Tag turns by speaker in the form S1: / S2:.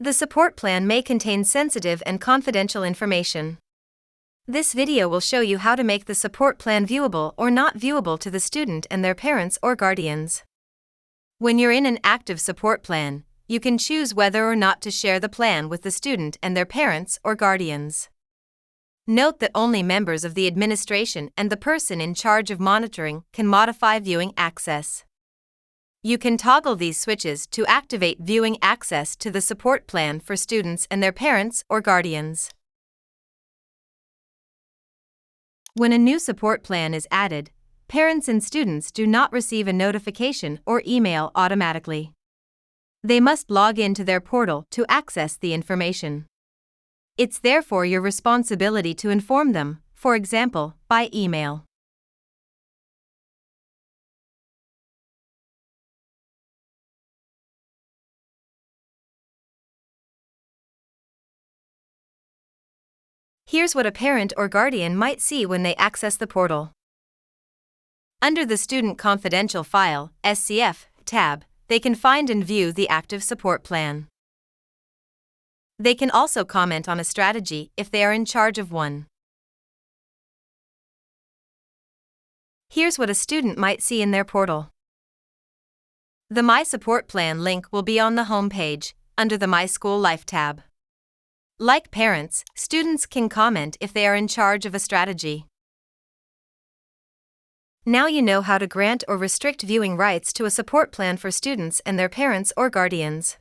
S1: The support plan may contain sensitive and confidential information. This video will show you how to make the support plan viewable or not viewable to the student and their parents or guardians. When you're in an active support plan, you can choose whether or not to share the plan with the student and their parents or guardians. Note that only members of the administration and the person in charge of monitoring can modify viewing access. You can toggle these switches to activate viewing access to the support plan for students and their parents or guardians. When a new support plan is added, parents and students do not receive a notification or email automatically. They must log into their portal to access the information. It's therefore your responsibility to inform them, for example, by email. Here's what a parent or guardian might see when they access the portal. Under the Student Confidential File (SCF) tab, they can find and view the active support plan. They can also comment on a strategy if they are in charge of one. Here's what a student might see in their portal. The My Support Plan link will be on the home page, under the My School Life tab. Like parents, students can comment if they are in charge of a strategy. Now you know how to grant or restrict viewing rights to a support plan for students and their parents or guardians.